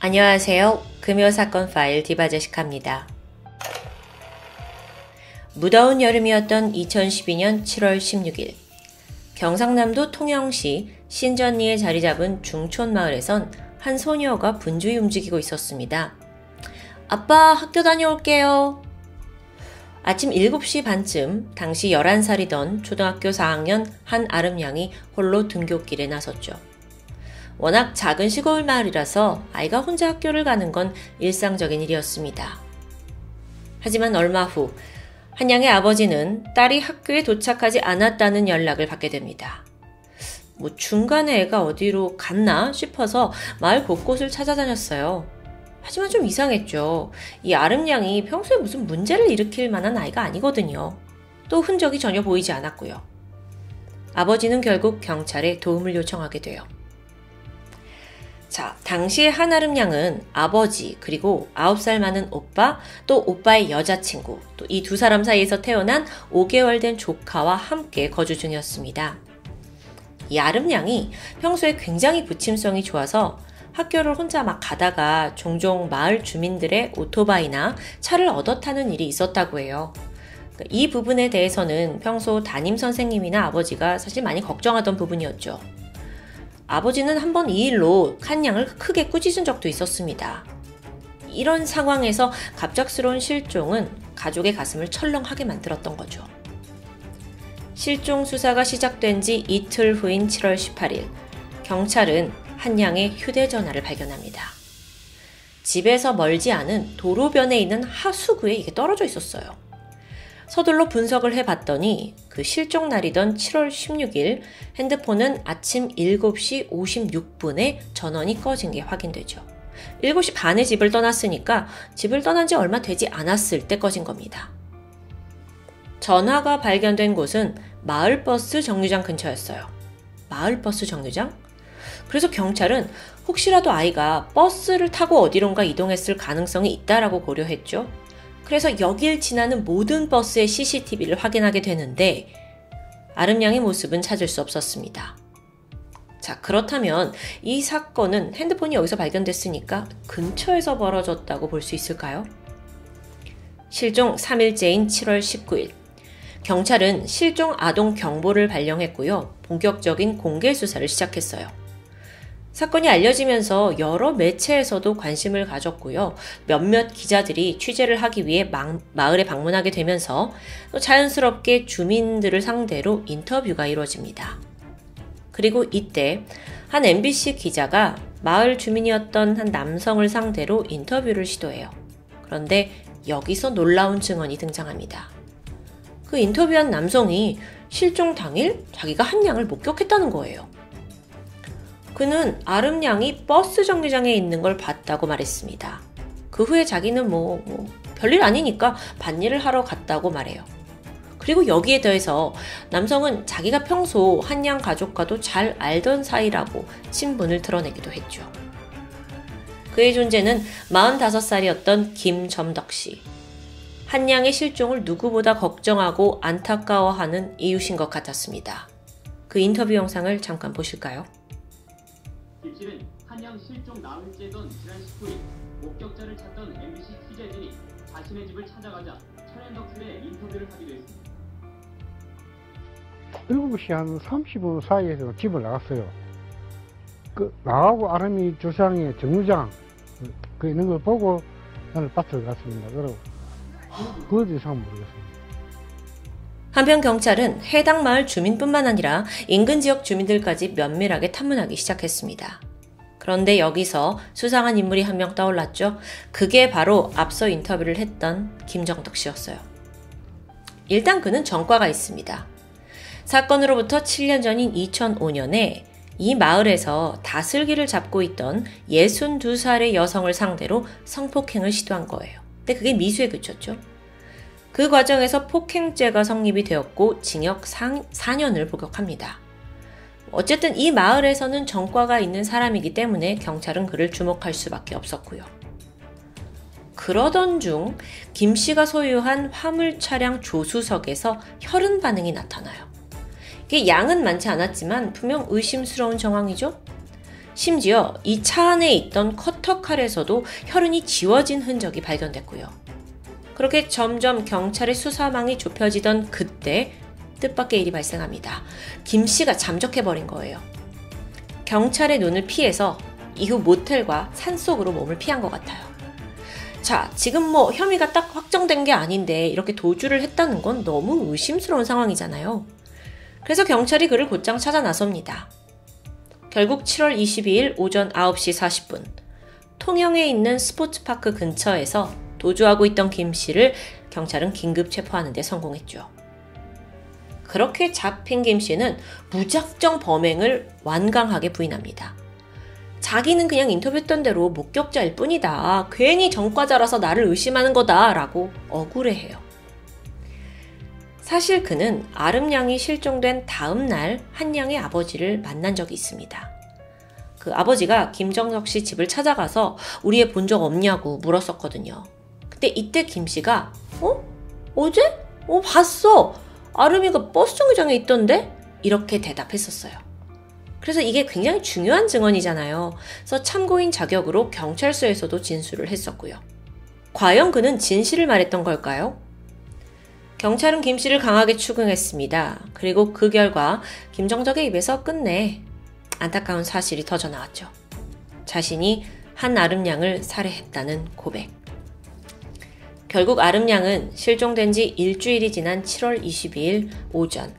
안녕하세요. 금요사건 파일 디바제시카입니다. 무더운 여름이었던 2012년 7월 16일 경상남도 통영시 신전리에 자리 잡은 중촌마을에선 한 소녀가 분주히 움직이고 있었습니다. 아빠, 학교 다녀올게요. 아침 7시 반쯤 당시 11살이던 초등학교 4학년 한 아름양이 홀로 등굣길에 나섰죠. 워낙 작은 시골 마을이라서 아이가 혼자 학교를 가는 건 일상적인 일이었습니다. 하지만 얼마 후 한양의 아버지는 딸이 학교에 도착하지 않았다는 연락을 받게 됩니다. 중간에 애가 어디로 갔나 싶어서 마을 곳곳을 찾아다녔어요. 하지만 좀 이상했죠. 이 아름양이 평소에 무슨 문제를 일으킬 만한 아이가 아니거든요. 또 흔적이 전혀 보이지 않았고요. 아버지는 결국 경찰에 도움을 요청하게 돼요. 자, 당시에 한아름양은 아버지 그리고 9살 많은 오빠 또 오빠의 여자친구 또 이 두 사람 사이에서 태어난 5개월 된 조카와 함께 거주 중이었습니다. 이 아름양이 평소에 굉장히 부침성이 좋아서 학교를 혼자 막 가다가 종종 마을 주민들의 오토바이나 차를 얻어 타는 일이 있었다고 해요. 이 부분에 대해서는 평소 담임 선생님이나 아버지가 사실 많이 걱정하던 부분이었죠. 아버지는 한번 이 일로 한양을 크게 꾸짖은 적도 있었습니다. 이런 상황에서 갑작스러운 실종은 가족의 가슴을 철렁하게 만들었던 거죠. 실종 수사가 시작된 지 이틀 후인 7월 18일, 경찰은 한양의 휴대전화를 발견합니다. 집에서 멀지 않은 도로변에 있는 하수구에 이게 떨어져 있었어요. 서둘러 분석을 해봤더니 그 실종 날이던 7월 16일 핸드폰은 아침 7시 56분에 전원이 꺼진 게 확인되죠. 7시 반에 집을 떠났으니까 집을 떠난 지 얼마 되지 않았을 때 꺼진 겁니다. 전화가 발견된 곳은 마을버스 정류장 근처였어요. 마을버스 정류장? 그래서 경찰은 혹시라도 아이가 버스를 타고 어디론가 이동했을 가능성이 있다라고 고려했죠. 그래서 여길 지나는 모든 버스의 CCTV를 확인하게 되는데 아름양의 모습은 찾을 수 없었습니다. 자, 그렇다면 이 사건은 핸드폰이 여기서 발견됐으니까 근처에서 벌어졌다고 볼 수 있을까요? 실종 3일째인 7월 19일 경찰은 실종 아동 경보를 발령했고요. 본격적인 공개 수사를 시작했어요. 사건이 알려지면서 여러 매체에서도 관심을 가졌고요. 몇몇 기자들이 취재를 하기 위해 마을에 방문하게 되면서 또 자연스럽게 주민들을 상대로 인터뷰가 이루어집니다. 그리고 이때 한 MBC 기자가 마을 주민이었던 한 남성을 상대로 인터뷰를 시도해요. 그런데 여기서 놀라운 증언이 등장합니다. 그 인터뷰한 남성이 실종 당일 자기가 한양을 목격했다는 거예요. 그는 아름양이 버스 정류장에 있는 걸 봤다고 말했습니다. 그 후에 자기는 별일 아니니까 밭일을 하러 갔다고 말해요. 그리고 여기에 더해서 남성은 자기가 평소 한양 가족과도 잘 알던 사이라고 친분을 드러내기도 했죠. 그의 존재는 45살이었던 김점덕 씨. 한양의 실종을 누구보다 걱정하고 안타까워하는 이웃인 것 같았습니다. 그 인터뷰 영상을 잠깐 보실까요? 김 씨는 한양 실종 나흘째던 지난 19일 목격자를 찾던 MBC 취재진이 자신의 집을 찾아가자 천연덕 씨의 인터뷰를 하기도 했습니다. 7시 한 30분 사이에서 집을 나갔어요. 나가고 아름이 주상에 정류장 그 있는 걸 보고 나는 밭을 갔습니다. 그리고 그 이상 모르겠습니다. 한편 경찰은 해당 마을 주민뿐만 아니라 인근 지역 주민들까지 면밀하게 탐문하기 시작했습니다. 그런데 여기서 수상한 인물이 한 명 떠올랐죠. 그게 바로 앞서 인터뷰를 했던 김정덕 씨였어요. 일단 그는 전과가 있습니다. 사건으로부터 7년 전인 2005년에 이 마을에서 다슬기를 잡고 있던 62살의 여성을 상대로 성폭행을 시도한 거예요. 근데 그게 미수에 그쳤죠. 그 과정에서 폭행죄가 성립이 되었고 징역 4년을 복역합니다. 어쨌든 이 마을에서는 전과가 있는 사람이기 때문에 경찰은 그를 주목할 수밖에 없었고요. 그러던 중 김 씨가 소유한 화물 차량 조수석에서 혈흔 반응이 나타나요. 이게 양은 많지 않았지만 분명 의심스러운 정황이죠. 심지어 이 차 안에 있던 커터칼에서도 혈흔이 지워진 흔적이 발견됐고요. 그렇게 점점 경찰의 수사망이 좁혀지던 그때 뜻밖의 일이 발생합니다. 김 씨가 잠적해버린 거예요. 경찰의 눈을 피해서 이후 모텔과 산속으로 몸을 피한 것 같아요. 자, 지금 뭐 혐의가 딱 확정된 게 아닌데 이렇게 도주를 했다는 건 너무 의심스러운 상황이잖아요. 그래서 경찰이 그를 곧장 찾아 나섭니다. 결국 7월 22일 오전 9시 40분 통영에 있는 스포츠파크 근처에서 도주하고 있던 김 씨를 경찰은 긴급 체포하는 데 성공했죠. 그렇게 잡힌 김 씨는 무작정 범행을 완강하게 부인합니다. 자기는 그냥 인터뷰했던 대로 목격자일 뿐이다. 괜히 전과자라서 나를 의심하는 거다 라고 억울해해요. 사실 그는 아름양이 실종된 다음 날 한양의 아버지를 만난 적이 있습니다. 그 아버지가 김정석 씨 집을 찾아가서 우리 애 본 적 없냐고 물었었거든요. 근데 이때 김 씨가 어제? 봤어. 아름이가 버스 정류장에 있던데? 이렇게 대답했었어요. 그래서 이게 굉장히 중요한 증언이잖아요. 그래서 참고인 자격으로 경찰서에서도 진술을 했었고요. 과연 그는 진실을 말했던 걸까요? 경찰은 김 씨를 강하게 추궁했습니다. 그리고 그 결과 김정덕의 입에서 끝내 안타까운 사실이 터져 나왔죠. 자신이 한 아름양을 살해했다는 고백. 결국 아름양은 실종된 지 일주일이 지난 7월 22일 오전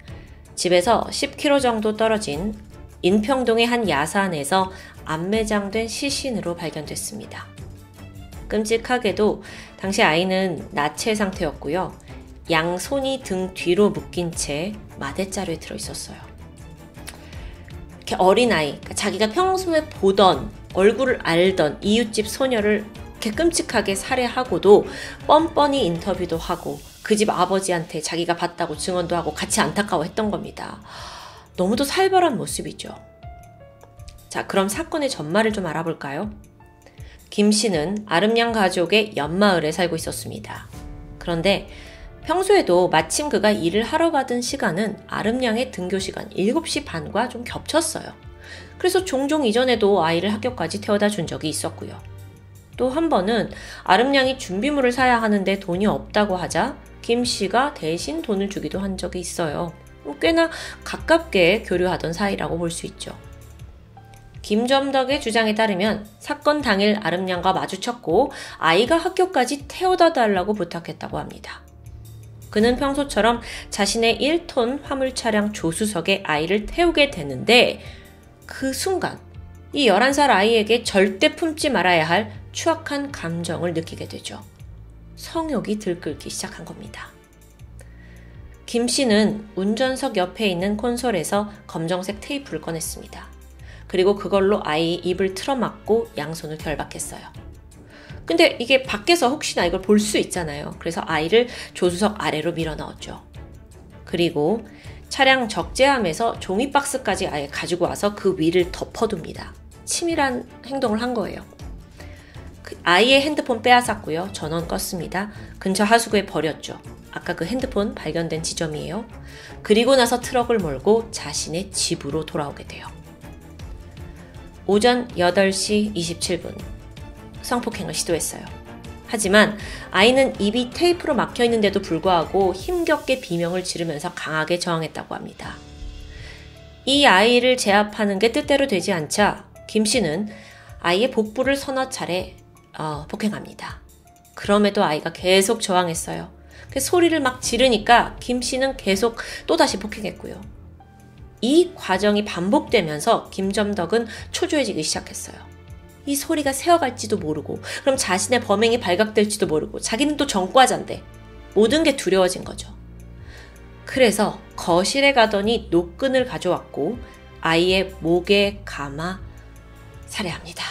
집에서 10km 정도 떨어진 인평동의 한 야산에서 안매장된 시신으로 발견됐습니다. 끔찍하게도 당시 아이는 나체 상태였고요. 양손이 등 뒤로 묶인 채 마대자루에 들어있었어요. 이렇게 어린아이, 그러니까 자기가 평소에 보던, 얼굴을 알던 이웃집 소녀를 이렇게 끔찍하게 살해하고도 뻔뻔히 인터뷰도 하고 그 집 아버지한테 자기가 봤다고 증언도 하고 같이 안타까워했던 겁니다. 너무도 살벌한 모습이죠. 자, 그럼 사건의 전말을 좀 알아볼까요? 김 씨는 아름양 가족의 옆마을에 살고 있었습니다. 그런데 평소에도 마침 그가 일을 하러 가던 시간은 아름양의 등교 시간 7시 반과 좀 겹쳤어요. 그래서 종종 이전에도 아이를 학교까지 태워다 준 적이 있었고요. 또 한 번은 아름양이 준비물을 사야 하는데 돈이 없다고 하자 김 씨가 대신 돈을 주기도 한 적이 있어요. 꽤나 가깝게 교류하던 사이라고 볼 수 있죠. 김점덕의 주장에 따르면 사건 당일 아름양과 마주쳤고 아이가 학교까지 태워다 달라고 부탁했다고 합니다. 그는 평소처럼 자신의 1톤 화물 차량 조수석에 아이를 태우게 되는데 그 순간 이 11살 아이에게 절대 품지 말아야 할 추악한 감정을 느끼게 되죠. 성욕이 들끓기 시작한 겁니다. 김 씨는 운전석 옆에 있는 콘솔에서 검정색 테이프를 꺼냈습니다. 그리고 그걸로 아이 입을 틀어막고 양손을 결박했어요. 근데 이게 밖에서 혹시나 이걸 볼 수 있잖아요. 그래서 아이를 조수석 아래로 밀어 넣었죠. 그리고 차량 적재함에서 종이박스까지 아예 가지고 와서 그 위를 덮어둡니다. 치밀한 행동을 한 거예요. 아이의 핸드폰 빼앗았고요. 전원 껐습니다. 근처 하수구에 버렸죠. 아까 그 핸드폰 발견된 지점이에요. 그리고 나서 트럭을 몰고 자신의 집으로 돌아오게 돼요. 오전 8시 27분 성폭행을 시도했어요. 하지만 아이는 입이 테이프로 막혀있는데도 불구하고 힘겹게 비명을 지르면서 강하게 저항했다고 합니다. 이 아이를 제압하는 게 뜻대로 되지 않자 김 씨는 아이의 복부를 서너 차례 폭행합니다. 그럼에도 아이가 계속 저항했어요. 소리를 막 지르니까 김 씨는 계속 또다시 폭행했고요. 이 과정이 반복되면서 김점덕은 초조해지기 시작했어요. 이 소리가 새어갈지도 모르고 그럼 자신의 범행이 발각될지도 모르고 자기는 또 전과자인데 모든 게 두려워진 거죠. 그래서 거실에 가더니 노끈을 가져왔고 아이의 목에 감아 살해합니다.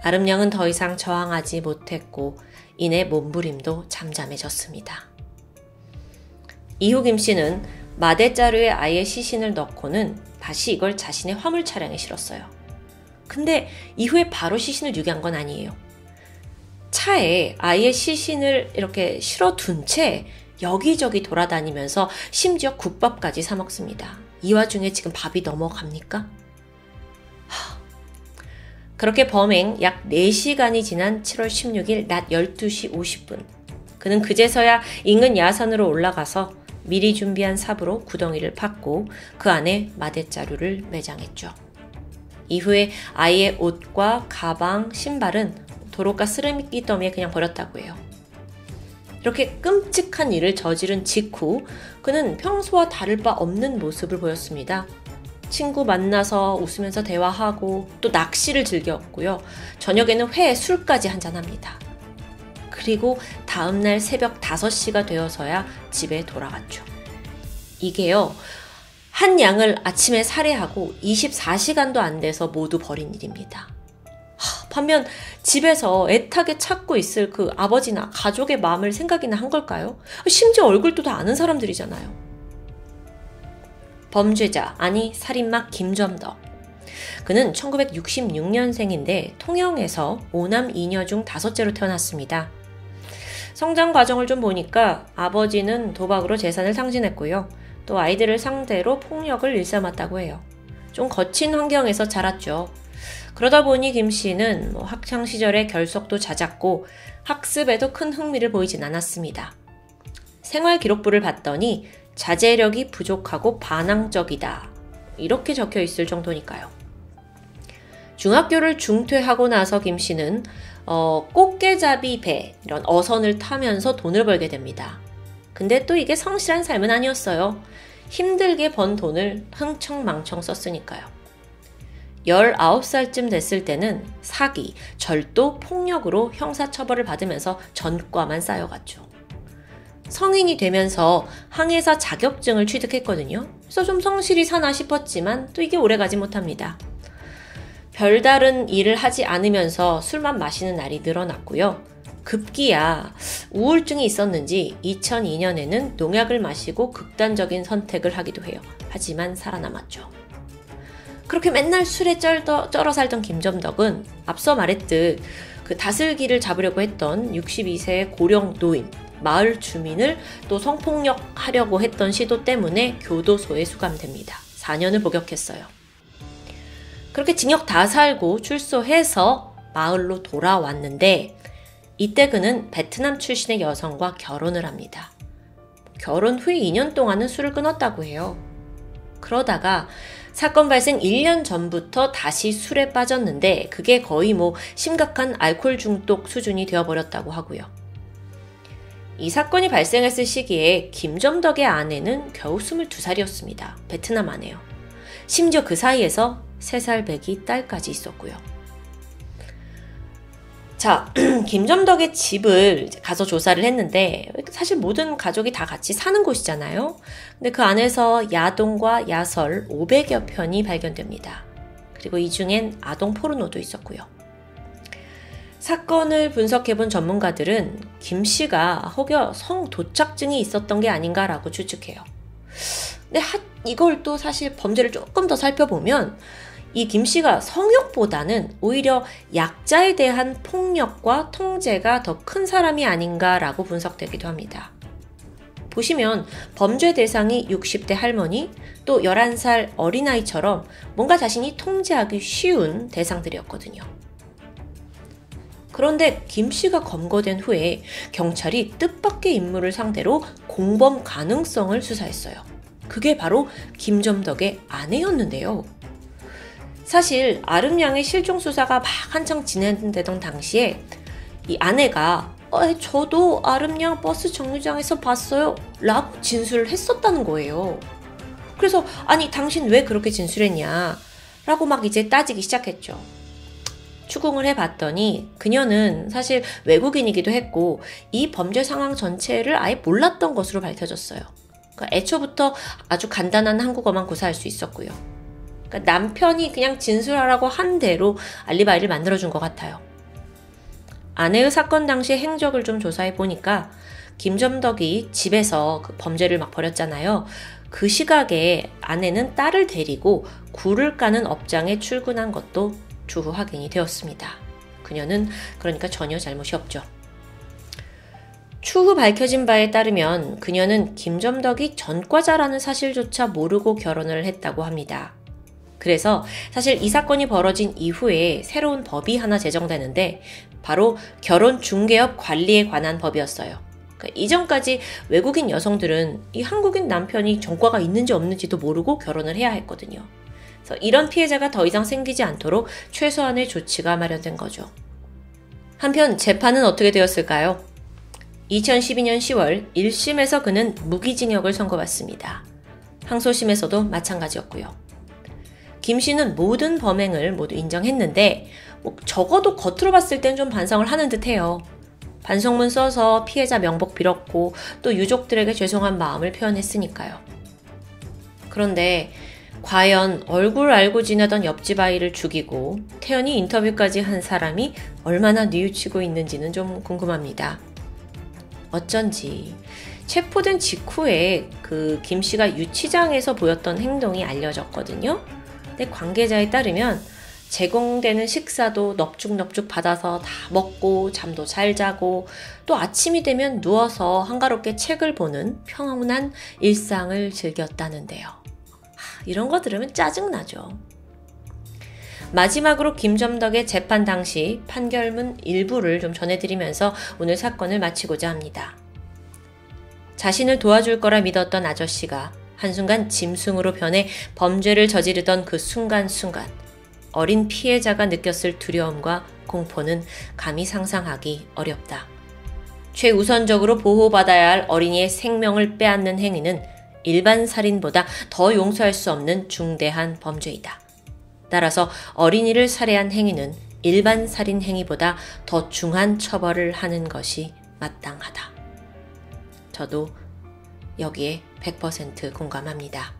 아름양은 더 이상 저항하지 못했고 이내 몸부림도 잠잠해졌습니다. 이후 김 씨는 마대자루에 아이의 시신을 넣고는 다시 이걸 자신의 화물 차량에 실었어요. 근데 이후에 바로 시신을 유기한 건 아니에요. 차에 아이의 시신을 이렇게 실어둔 채 여기저기 돌아다니면서 심지어 국밥까지 사 먹습니다. 이 와중에 지금 밥이 넘어갑니까? 그렇게 범행 약 4시간이 지난 7월 16일 낮 12시 50분. 그는 그제서야 인근 야산으로 올라가서 미리 준비한 삽으로 구덩이를 팠고 그 안에 마대자루를 매장했죠. 이후에 아이의 옷과 가방, 신발은 도로가 쓰레기 더미에 그냥 버렸다고 해요. 이렇게 끔찍한 일을 저지른 직후 그는 평소와 다를 바 없는 모습을 보였습니다. 친구 만나서 웃으면서 대화하고 또 낚시를 즐겼고요. 저녁에는 회에 술까지 한잔합니다. 그리고 다음날 새벽 5시가 되어서야 집에 돌아갔죠. 이게요, 한 양을 아침에 살해하고 24시간도 안 돼서 모두 벌인 일입니다. 반면 집에서 애타게 찾고 있을 그 아버지나 가족의 마음을 생각이나 한 걸까요? 심지어 얼굴도 다 아는 사람들이잖아요. 범죄자, 아니 살인마 김점덕. 그는 1966년생인데 통영에서 5남 2녀 중 5째로 태어났습니다. 성장 과정을 좀 보니까 아버지는 도박으로 재산을 상실했고요. 또 아이들을 상대로 폭력을 일삼았다고 해요. 좀 거친 환경에서 자랐죠. 그러다 보니 김 씨는 학창 시절에 결석도 잦았고 학습에도 큰 흥미를 보이진 않았습니다. 생활 기록부를 봤더니 자제력이 부족하고 반항적이다. 이렇게 적혀 있을 정도니까요. 중학교를 중퇴하고 나서 김 씨는 꽃게잡이 배, 이런 어선을 타면서 돈을 벌게 됩니다. 근데 또 이게 성실한 삶은 아니었어요. 힘들게 번 돈을 흥청망청 썼으니까요. 19살쯤 됐을 때는 사기, 절도, 폭력으로 형사처벌을 받으면서 전과만 쌓여갔죠. 성인이 되면서 항해사 자격증을 취득했거든요. 그래서 좀 성실히 사나 싶었지만 또 이게 오래가지 못합니다. 별다른 일을 하지 않으면서 술만 마시는 날이 늘어났고요. 급기야 우울증이 있었는지 2002년에는 농약을 마시고 극단적인 선택을 하기도 해요. 하지만 살아남았죠. 그렇게 맨날 술에 쩔어 살던 김점덕은 앞서 말했듯 그 다슬기를 잡으려고 했던 62세의 고령 노인, 마을 주민을 또 성폭력하려고 했던 시도 때문에 교도소에 수감됩니다. 4년을 복역했어요. 그렇게 징역 다 살고 출소해서 마을로 돌아왔는데 이때 그는 베트남 출신의 여성과 결혼을 합니다. 결혼 후에 2년 동안은 술을 끊었다고 해요. 그러다가 사건 발생 1년 전부터 다시 술에 빠졌는데 그게 거의 심각한 알코올 중독 수준이 되어버렸다고 하고요. 이 사건이 발생했을 시기에 김점덕의 아내는 겨우 22살이었습니다. 베트남 아내요. 심지어 그 사이에서 3살 배기 딸까지 있었고요. 자, 김점덕의 집을 가서 조사를 했는데 사실 모든 가족이 다 같이 사는 곳이잖아요. 근데 그 안에서 야동과 야설 500여 편이 발견됩니다. 그리고 이 중엔 아동 포르노도 있었고요. 사건을 분석해본 전문가들은 김 씨가 혹여 성도착증이 있었던 게 아닌가라고 추측해요. 근데 이걸 또 사실 범죄를 조금 더 살펴보면 이 김 씨가 성욕보다는 오히려 약자에 대한 폭력과 통제가 더 큰 사람이 아닌가라고 분석되기도 합니다. 보시면 범죄 대상이 60대 할머니, 또 11살 어린아이처럼 뭔가 자신이 통제하기 쉬운 대상들이었거든요. 그런데 김 씨가 검거된 후에 경찰이 뜻밖의 인물을 상대로 공범 가능성을 수사했어요. 그게 바로 김점덕의 아내였는데요. 사실 아름양의 실종 수사가 막 한창 진행되던 당시에 이 아내가 저도 아름양 버스 정류장에서 봤어요 라고 진술을 했었다는 거예요. 그래서 아니 당신 왜 그렇게 진술했냐 라고 막 이제 따지기 시작했죠. 추궁을 해봤더니 그녀는 사실 외국인이기도 했고 이 범죄 상황 전체를 아예 몰랐던 것으로 밝혀졌어요. 그러니까 애초부터 아주 간단한 한국어만 구사할 수 있었고요. 그러니까 남편이 그냥 진술하라고 한 대로 알리바이를 만들어준 것 같아요. 아내의 사건 당시 행적을 좀 조사해보니까 김점덕이 집에서 그 범죄를 막 벌였잖아요. 그 시각에 아내는 딸을 데리고 굴을 까는 업장에 출근한 것도 추후 확인이 되었습니다. 그녀는 그러니까 전혀 잘못이 없죠. 추후 밝혀진 바에 따르면 그녀는 김점덕이 전과자라는 사실조차 모르고 결혼을 했다고 합니다. 그래서 사실 이 사건이 벌어진 이후에 새로운 법이 하나 제정되는데 바로 결혼 중개업 관리에 관한 법이었어요. 그러니까 이전까지 외국인 여성들은 이 한국인 남편이 전과가 있는지 없는지도 모르고 결혼을 해야 했거든요. 그래서 이런 피해자가 더 이상 생기지 않도록 최소한의 조치가 마련된 거죠. 한편 재판은 어떻게 되었을까요? 2012년 10월 1심에서 그는 무기징역을 선고받습니다. 항소심에서도 마찬가지였고요. 김 씨는 모든 범행을 모두 인정했는데 적어도 겉으로 봤을 땐 좀 반성을 하는 듯해요. 반성문 써서 피해자 명복 빌었고 또 유족들에게 죄송한 마음을 표현했으니까요. 그런데 과연 얼굴 알고 지내던 옆집 아이를 죽이고 태연이 인터뷰까지 한 사람이 얼마나 뉘우치고 있는지는 좀 궁금합니다. 어쩐지 체포된 직후에 그 김 씨가 유치장에서 보였던 행동이 알려졌거든요. 근데 관계자에 따르면 제공되는 식사도 넙죽넙죽 받아서 다 먹고 잠도 잘 자고 또 아침이 되면 누워서 한가롭게 책을 보는 평온한 일상을 즐겼다는데요. 이런 거 들으면 짜증나죠. 마지막으로 김점덕의 재판 당시 판결문 일부를 좀 전해드리면서 오늘 사건을 마치고자 합니다. 자신을 도와줄 거라 믿었던 아저씨가 한순간 짐승으로 변해 범죄를 저지르던 그 순간순간 어린 피해자가 느꼈을 두려움과 공포는 감히 상상하기 어렵다. 최우선적으로 보호받아야 할 어린이의 생명을 빼앗는 행위는 일반 살인보다 더 용서할 수 없는 중대한 범죄이다. 따라서 어린이를 살해한 행위는 일반 살인 행위보다 더 중한 처벌을 하는 것이 마땅하다. 저도 여기에 100% 공감합니다.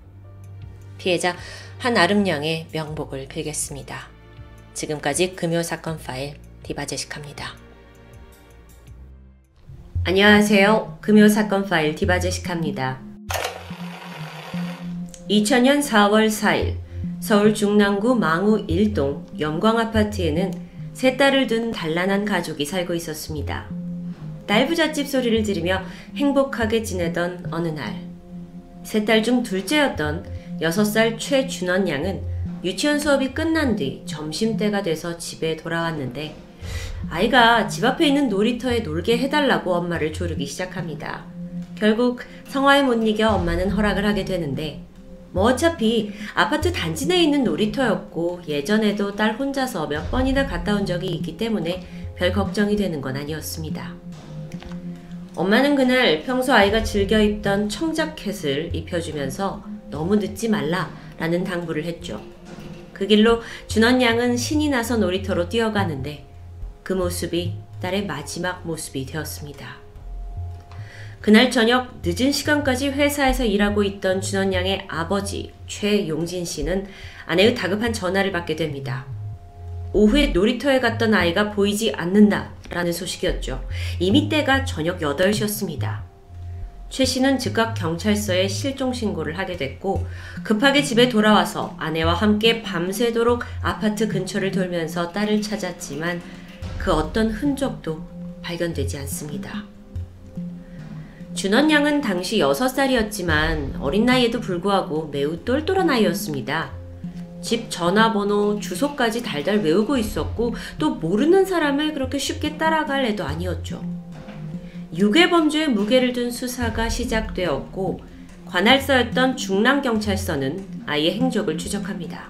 피해자 한아름양의 명복을 빌겠습니다. 지금까지 금요사건 파일 디바제시카입니다. 안녕하세요. 금요사건 파일 디바제시카입니다. 2000년 4월 4일 서울 중랑구 망우 1동 영광아파트에는 세 딸을 둔 단란한 가족이 살고 있었습니다. 딸 부잣집 소리를 들으며 행복하게 지내던 어느 날, 세 딸 중 둘째였던 6살 최준원 양은 유치원 수업이 끝난 뒤 점심때가 돼서 집에 돌아왔는데 아이가 집 앞에 있는 놀이터에 놀게 해달라고 엄마를 조르기 시작합니다. 결국 성화에 못 이겨 엄마는 허락을 하게 되는데 어차피 아파트 단지 내에 있는 놀이터였고 예전에도 딸 혼자서 몇 번이나 갔다 온 적이 있기 때문에 별 걱정이 되는 건 아니었습니다. 엄마는 그날 평소 아이가 즐겨 입던 청자켓을 입혀주면서 너무 늦지 말라라는 당부를 했죠. 그 길로 준원 양은 신이 나서 놀이터로 뛰어가는데 그 모습이 딸의 마지막 모습이 되었습니다. 그날 저녁 늦은 시간까지 회사에서 일하고 있던 준원 양의 아버지 최용진 씨는 아내의 다급한 전화를 받게 됩니다. 오후에 놀이터에 갔던 아이가 보이지 않는다라는 소식이었죠. 이미 때가 저녁 8시였습니다. 최 씨는 즉각 경찰서에 실종 신고를 하게 됐고 급하게 집에 돌아와서 아내와 함께 밤새도록 아파트 근처를 돌면서 딸을 찾았지만 그 어떤 흔적도 발견되지 않습니다. 준원 양은 당시 6살이었지만 어린 나이에도 불구하고 매우 똘똘한 아이였습니다. 집 전화번호, 주소까지 달달 외우고 있었고 또 모르는 사람을 그렇게 쉽게 따라갈 애도 아니었죠. 유괴범죄의 무게를 둔 수사가 시작되었고 관할서였던 중랑경찰서는 아이의 행적을 추적합니다.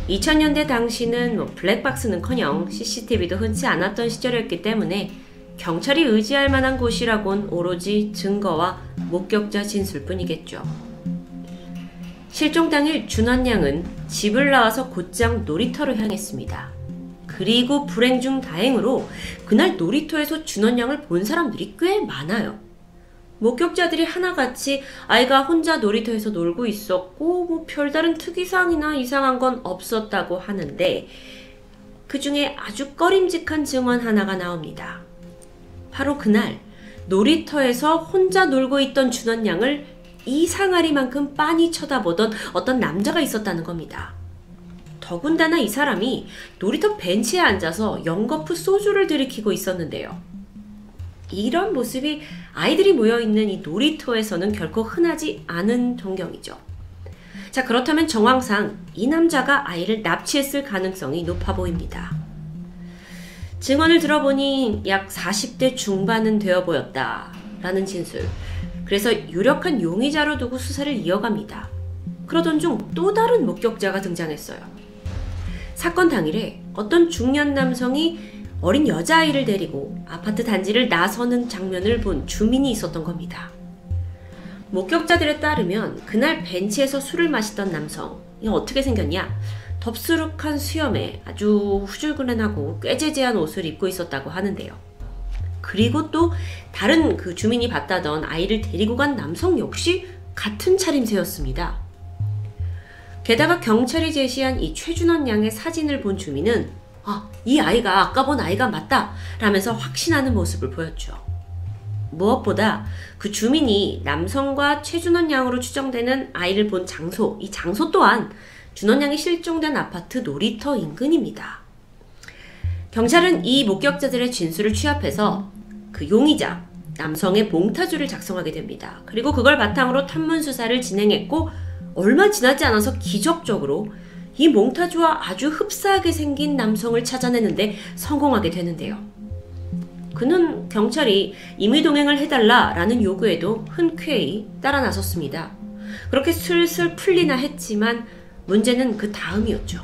2000년대 당시는 블랙박스는커녕 CCTV도 흔치 않았던 시절이었기 때문에 경찰이 의지할 만한 곳이라곤 오로지 증거와 목격자 진술뿐이겠죠. 실종 당일 준원 양은 집을 나와서 곧장 놀이터로 향했습니다. 그리고 불행 중 다행으로 그날 놀이터에서 준원 양을 본 사람들이 꽤 많아요. 목격자들이 하나같이 아이가 혼자 놀이터에서 놀고 있었고 별다른 특이사항이나 이상한 건 없었다고 하는데 그 중에 아주 꺼림직한 증언 하나가 나옵니다. 바로 그날 놀이터에서 혼자 놀고 있던 준원 양을 이상하리만큼 빤히 쳐다보던 어떤 남자가 있었다는 겁니다. 더군다나 이 사람이 놀이터 벤치에 앉아서 연거푸 소주를 들이키고 있었는데요. 이런 모습이 아이들이 모여있는 이 놀이터에서는 결코 흔하지 않은 전경이죠. 자, 그렇다면 정황상 이 남자가 아이를 납치했을 가능성이 높아 보입니다. 증언을 들어보니 약 40대 중반은 되어 보였다 라는 진술. 그래서 유력한 용의자로 두고 수사를 이어갑니다. 그러던 중 또 다른 목격자가 등장했어요. 사건 당일에 어떤 중년 남성이 어린 여자아이를 데리고 아파트 단지를 나서는 장면을 본 주민이 있었던 겁니다. 목격자들에 따르면 그날 벤치에서 술을 마시던 남성이 어떻게 생겼냐? 덥수룩한 수염에 아주 후줄근하고 꾀재재한 옷을 입고 있었다고 하는데요. 그리고 또 다른 그 주민이 봤다던 아이를 데리고 간 남성 역시 같은 차림새였습니다. 게다가 경찰이 제시한 이 최준원 양의 사진을 본 주민은 이 아이가 아까 본 아이가 맞다 라면서 확신하는 모습을 보였죠. 무엇보다 그 주민이 남성과 최준원 양으로 추정되는 아이를 본 장소, 이 장소 또한 준원 양이 실종된 아파트 놀이터 인근입니다. 경찰은 이 목격자들의 진술을 취합해서 그 용의자, 남성의 몽타주를 작성하게 됩니다. 그리고 그걸 바탕으로 탐문 수사를 진행했고 얼마 지나지 않아서 기적적으로 이 몽타주와 아주 흡사하게 생긴 남성을 찾아내는데 성공하게 되는데요. 그는 경찰이 임의동행을 해달라라는 요구에도 흔쾌히 따라 나섰습니다. 그렇게 슬슬 풀리나 했지만 문제는 그 다음이었죠.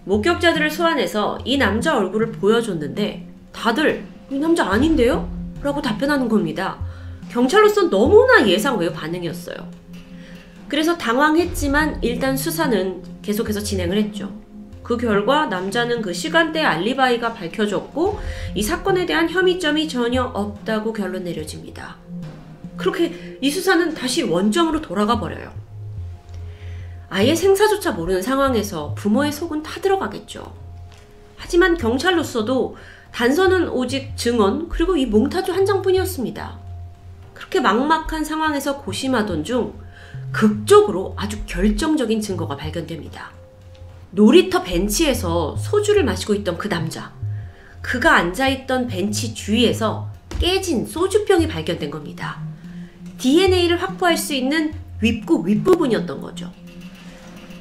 목격자들을 소환해서 이 남자 얼굴을 보여줬는데 다들 이 남자 아닌데요? 라고 답변하는 겁니다. 경찰로선 너무나 예상 외의 반응이었어요. 그래서 당황했지만 일단 수사는 계속해서 진행을 했죠. 그 결과 남자는 그 시간대의 알리바이가 밝혀졌고 이 사건에 대한 혐의점이 전혀 없다고 결론 내려집니다. 그렇게 이 수사는 다시 원점으로 돌아가 버려요. 아예 생사조차 모르는 상황에서 부모의 속은 타들어가겠죠. 하지만 경찰로서도 단서는 오직 증언 그리고 이 몽타주 한 장뿐이었습니다. 그렇게 막막한 상황에서 고심하던 중 극적으로 아주 결정적인 증거가 발견됩니다. 놀이터 벤치에서 소주를 마시고 있던 그 남자, 그가 앉아있던 벤치 주위에서 깨진 소주병이 발견된 겁니다. DNA를 확보할 수 있는 윗구 윗부분이었던 거죠.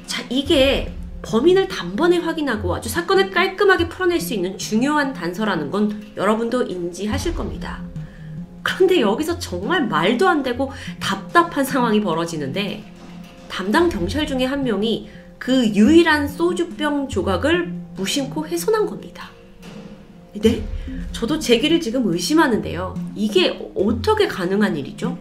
자, 이게 범인을 단번에 확인하고 아주 사건을 깔끔하게 풀어낼 수 있는 중요한 단서라는 건 여러분도 인지하실 겁니다. 그런데 여기서 정말 말도 안 되고 답답한 상황이 벌어지는데 담당 경찰 중에 한 명이 그 유일한 소주병 조각을 무심코 훼손한 겁니다. 네? 저도 제 길을 지금 의심하는데요. 이게 어떻게 가능한 일이죠?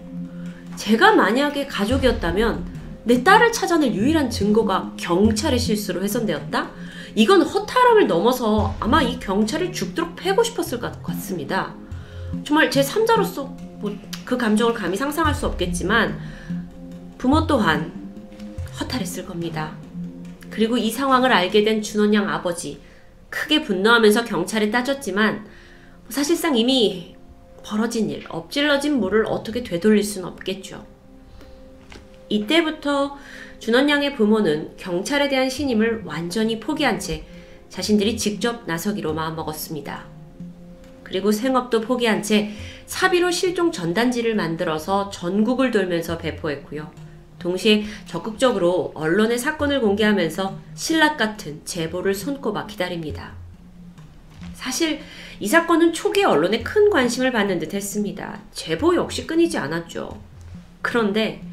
제가 만약에 가족이었다면 내 딸을 찾아낼 유일한 증거가 경찰의 실수로 훼손되었다? 이건 허탈함을 넘어서 아마 이 경찰을 죽도록 패고 싶었을 것 같습니다. 정말 제 3자로서 그 감정을 감히 상상할 수 없겠지만 부모 또한 허탈했을 겁니다. 그리고 이 상황을 알게 된 준원 양 아버지 크게 분노하면서 경찰에 따졌지만 사실상 이미 벌어진 일, 엎질러진 물을 어떻게 되돌릴 수는 없겠죠. 이때부터 준원 양의 부모는 경찰에 대한 신임을 완전히 포기한 채 자신들이 직접 나서기로 마음먹었습니다. 그리고 생업도 포기한 채 사비로 실종 전단지를 만들어서 전국을 돌면서 배포했고요. 동시에 적극적으로 언론에 사건을 공개하면서 신락 같은 제보를 손꼽아 기다립니다. 사실 이 사건은 초기에 언론에 큰 관심을 받는 듯 했습니다. 제보 역시 끊이지 않았죠. 그런데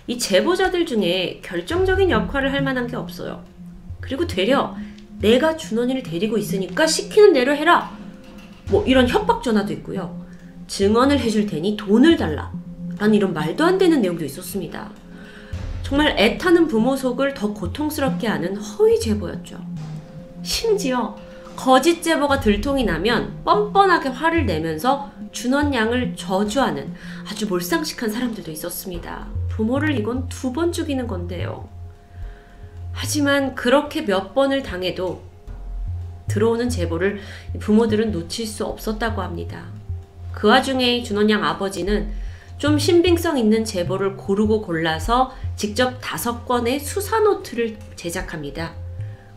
이 제보자들 중에 결정적인 역할을 할 만한 게 없어요. 그리고 되려 내가 준원이를 데리고 있으니까 시키는 대로 해라! 이런 협박 전화도 있고요. 증언을 해줄 테니 돈을 달라! 라는 이런 말도 안 되는 내용도 있었습니다. 정말 애타는 부모 속을 더 고통스럽게 하는 허위 제보였죠. 심지어 거짓 제보가 들통이 나면 뻔뻔하게 화를 내면서 준원 양을 저주하는 아주 몰상식한 사람들도 있었습니다. 부모를 이건 2번 죽이는 건데요. 하지만 그렇게 몇 번을 당해도 들어오는 제보를 부모들은 놓칠 수 없었다고 합니다. 그 와중에 준원 양 아버지는 좀 신빙성 있는 제보를 고르고 골라서 직접 5권의 수사 노트를 제작합니다.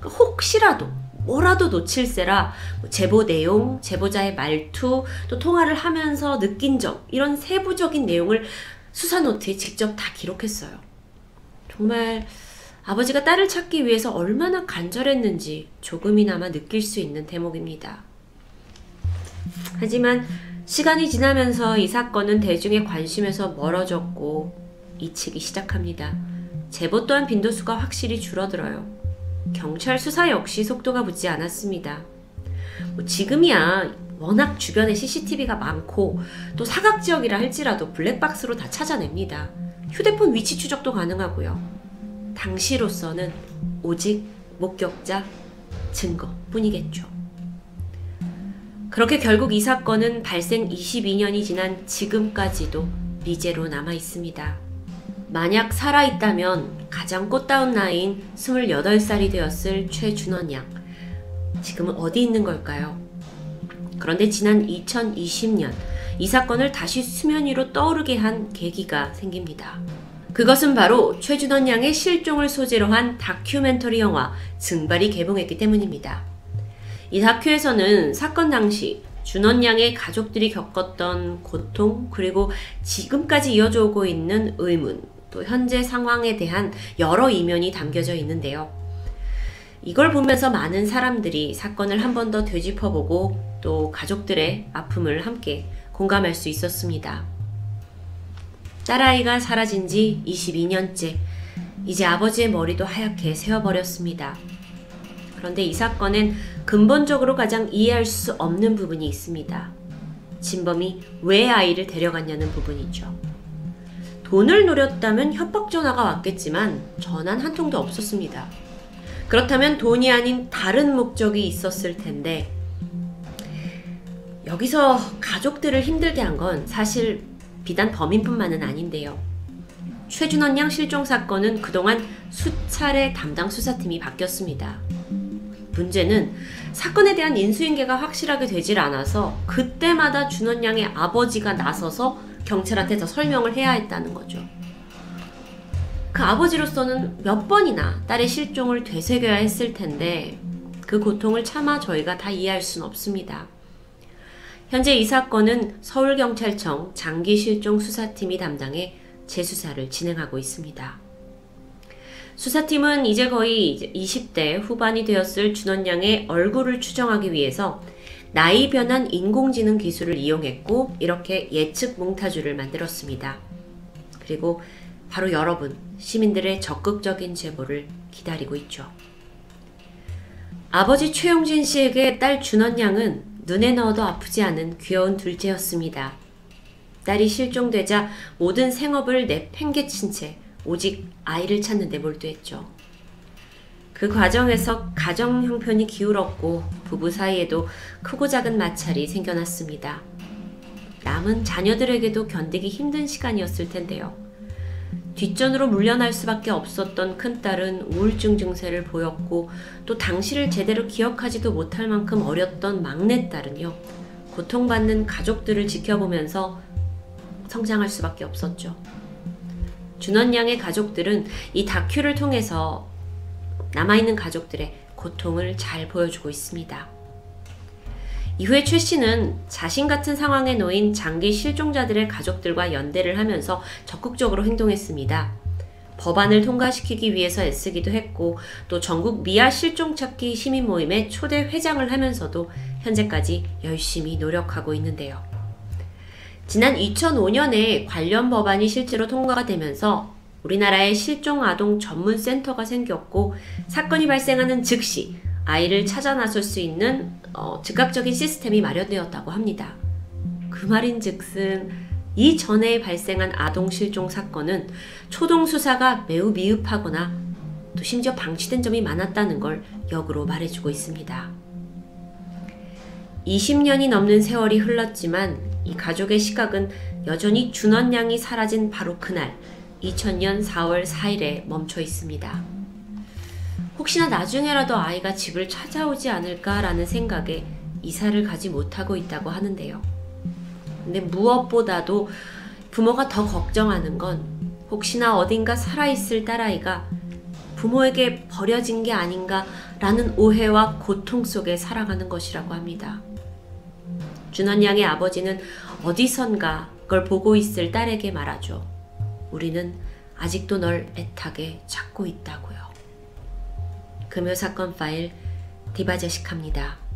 혹시라도 뭐라도 놓칠세라 제보 내용, 제보자의 말투, 또 통화를 하면서 느낀 점 이런 세부적인 내용을 수사 노트에 직접 다 기록했어요. 정말 아버지가 딸을 찾기 위해서 얼마나 간절했는지 조금이나마 느낄 수 있는 대목입니다. 하지만 시간이 지나면서 이 사건은 대중의 관심에서 멀어졌고 잊히기 시작합니다. 제보 또한 빈도수가 확실히 줄어들어요. 경찰 수사 역시 속도가 붙지 않았습니다. 지금이야 워낙 주변에 CCTV가 많고 또 사각지역이라 할지라도 블랙박스로 다 찾아냅니다. 휴대폰 위치 추적도 가능하고요. 당시로서는 오직 목격자, 증거뿐이겠죠. 그렇게 결국 이 사건은 발생 22년이 지난 지금까지도 미제로 남아 있습니다. 만약 살아있다면 가장 꽃다운 나이인 28살이 되었을 최준원 양. 지금은 어디 있는 걸까요? 그런데 지난 2020년 이 사건을 다시 수면 위로 떠오르게 한 계기가 생깁니다. 그것은 바로 최준원 양의 실종을 소재로 한 다큐멘터리 영화 증발이 개봉했기 때문입니다. 이 다큐에서는 사건 당시 준원 양의 가족들이 겪었던 고통, 그리고 지금까지 이어져 오고 있는 의문, 또 현재 상황에 대한 여러 이면이 담겨져 있는데요. 이걸 보면서 많은 사람들이 사건을 한 번 더 되짚어보고 또 가족들의 아픔을 함께 공감할 수 있었습니다. 딸아이가 사라진 지 22년째, 이제 아버지의 머리도 하얗게 새어버렸습니다. 그런데 이 사건엔 근본적으로 가장 이해할 수 없는 부분이 있습니다. 진범이 왜 아이를 데려갔냐는 부분이죠. 돈을 노렸다면 협박 전화가 왔겠지만 전화는 한 통도 없었습니다. 그렇다면 돈이 아닌 다른 목적이 있었을 텐데, 여기서 가족들을 힘들게 한 건 사실 비단 범인뿐만은 아닌데요. 최준원 양 실종 사건은 그동안 수차례 담당 수사팀이 바뀌었습니다. 문제는 사건에 대한 인수인계가 확실하게 되질 않아서 그때마다 준원 양의 아버지가 나서서 경찰한테 더 설명을 해야 했다는 거죠. 그 아버지로서는 몇 번이나 딸의 실종을 되새겨야 했을 텐데 그 고통을 차마 저희가 다 이해할 수는 없습니다. 현재 이 사건은 서울경찰청 장기실종수사팀이 담당해 재수사를 진행하고 있습니다. 수사팀은 이제 거의 20대 후반이 되었을 준원 양의 얼굴을 추정하기 위해서 나이 변환 인공지능 기술을 이용했고 이렇게 예측 몽타주를 만들었습니다. 그리고 바로 여러분, 시민들의 적극적인 제보를 기다리고 있죠. 아버지 최용진 씨에게 딸 준원 양은 눈에 넣어도 아프지 않은 귀여운 둘째였습니다. 딸이 실종되자 모든 생업을 내팽개친 채 오직 아이를 찾는 데 몰두했죠. 그 과정에서 가정 형편이 기울었고 부부 사이에도 크고 작은 마찰이 생겨났습니다. 남은 자녀들에게도 견디기 힘든 시간이었을 텐데요. 뒷전으로 물려날 수밖에 없었던 큰딸은 우울증 증세를 보였고 또 당시를 제대로 기억하지도 못할 만큼 어렸던 막내딸은요. 고통받는 가족들을 지켜보면서 성장할 수밖에 없었죠. 준원 양의 가족들은 이 다큐를 통해서 남아있는 가족들의 고통을 잘 보여주고 있습니다. 이후에 최 씨는 자신 같은 상황에 놓인 장기 실종자들의 가족들과 연대를 하면서 적극적으로 행동했습니다. 법안을 통과시키기 위해서 애쓰기도 했고 또 전국 미아 실종 찾기 시민 모임의 초대 회장을 하면서도 현재까지 열심히 노력하고 있는데요. 지난 2005년에 관련 법안이 실제로 통과가 되면서 우리나라에 실종 아동 전문 센터가 생겼고 사건이 발생하는 즉시 아이를 찾아 나설 수 있는 즉각적인 시스템이 마련되었다고 합니다. 그 말인즉슨 이전에 발생한 아동 실종 사건은 초동 수사가 매우 미흡하거나 또 심지어 방치된 점이 많았다는 걸 역으로 말해주고 있습니다. 20년이 넘는 세월이 흘렀지만 이 가족의 시각은 여전히 준원 양이 사라진 바로 그날 2000년 4월 4일에 멈춰 있습니다. 혹시나 나중에라도 아이가 집을 찾아오지 않을까라는 생각에 이사를 가지 못하고 있다고 하는데요. 근데 무엇보다도 부모가 더 걱정하는 건 혹시나 어딘가 살아있을 딸아이가 부모에게 버려진 게 아닌가라는 오해와 고통 속에 살아가는 것이라고 합니다. 준원 양의 아버지는 어디선가 그걸 보고 있을 딸에게 말하죠. 우리는 아직도 널 애타게 찾고 있다고요. 금요사건 파일 디바제식합니다.